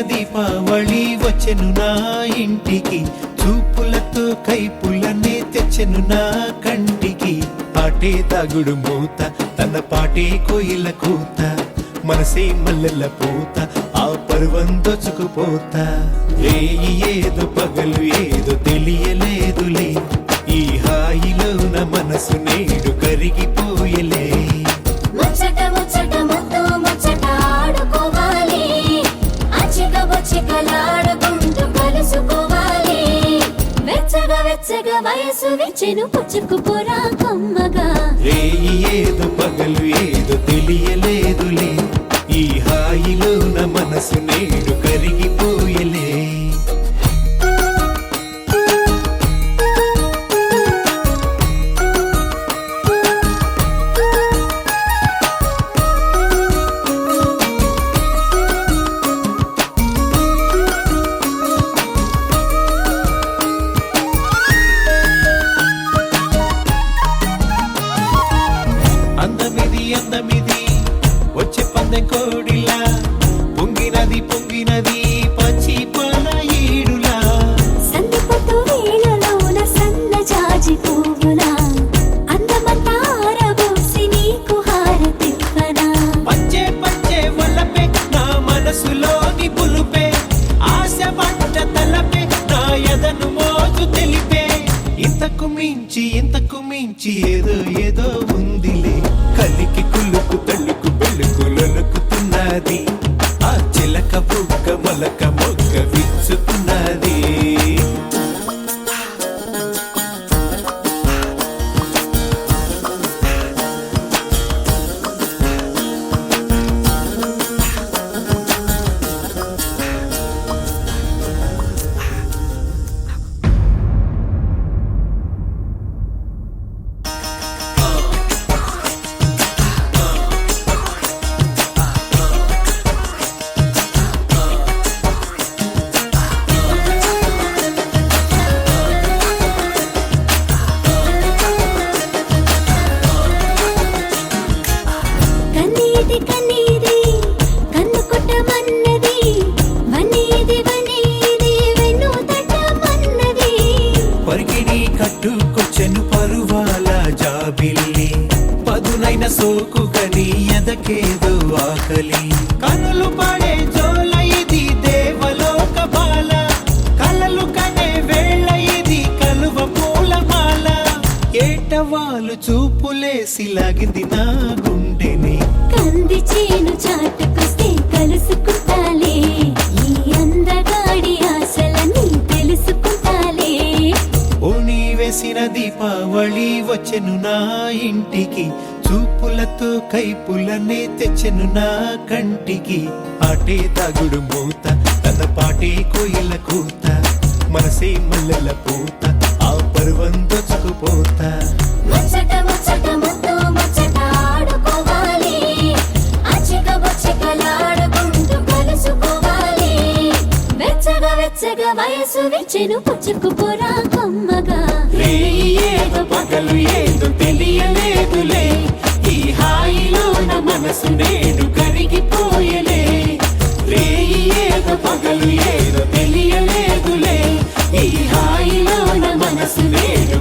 దీపావళి వచ్చెను నా ఇంటికి, చూపులతో కైపులనే తెచ్చెను నా కంటికి. పాటే దాగుడు మూత, తన పాటే కోయిల కూత, మనసే మల్లెల పూత, ఆ పర్వం దోచుకుపోతా. రేయి ఏదో పగలు ఏదో తెలియలేదులే, ఈ హాయిలోన మనసు నేడు కరిగిపోయలే. ముచ్చట ముచ్చట ముద్దు ముచ్చట ఆడుకోవాలి, అచ్చిక బొచ్చికలాడుకుంటూ కలుసుకోవాలి. వెచ్చగా వెచ్చగా వయసు విచ్చెను పుచ్చుకుపోరా కమ్మగా. రేయి ఏదో పగలు ఏదో తెలియలేదులే, ఈ హాయిలోన మనసు నేడు కరిగిపోయలే. అందమిది వచ్చే పందెం కోడిలా, పొంగినది పొంగినది పచ్చి పాల ఈడులా. సందపట్టు వేళలోన సన్న జాజి పువ్వులా, అందమంతా ఆరబోసి నీకు హారతివ్వనా. పచ్చే పచ్చే వలపే నా మనసులోని పులుపే, ఆశ పట్ట తలపే నా ఎదను మోజు తెలిపే. ఇంతకు మించి ఏదో ఏదో ఉందిలే, కలికి కులుకు తల్లుకు పెళ్ళుకు లొలుకుతున్నది, ఆ చిలక బుక్క మొలక మొగ్గ విచ్చుతున్నది. కన్నీది కన్ను కొట్టమన్నది, వన్నీది వెన్ను తట్టమన్నది. పరికిణి కట్టుకొచ్చెను పరువాల జాబిల్లి, పదునైన సోకు గని ఎదకేదో ఆకలి. కనులు పడే జోల ఇది దేవలోక బాల, కలలు కనే వేళ ఇది కలువ పూలమాల. ఏటవాలు చూపులేసి లాగింది నా గుండెని, కంది చేను చాటుకొస్తే కలుసుకుంటాలే, ఈ అందగాడి ఆశలని తెలుసుకుంటాలే. ఓణి వేసిన దీపావళి వచ్చెను నా ఇంటికి, చూపులతో కైపులనే తెచ్చెను నా కంటికి. పాటే దాగుడు మూత, తన పాటే కోయిల కూత, మనసే మల్లెల పూత, ఆ పర్వం దోచుకుపోతా. ముచ్చట ముచ్చట ముద్దు ముచ్చట ఆడుకోవాలి, అచ్చిక బొచ్చికలాడుకుంటూ కలుసుకోవాలి. వెచ్చగా వెచ్చగా వయసు విచ్చెను పుచ్చుకుపోరా కమ్మగా. రేయి ఏదో పగలు ఏదో తెలియలేదులే, ఈ హాయిలోన మనసు నేడు కరిగిపోయలే. రేయి ఏదో పగలు ఏదో తెలియలేదులే, ఈ హాయిలోన మనసు నేడు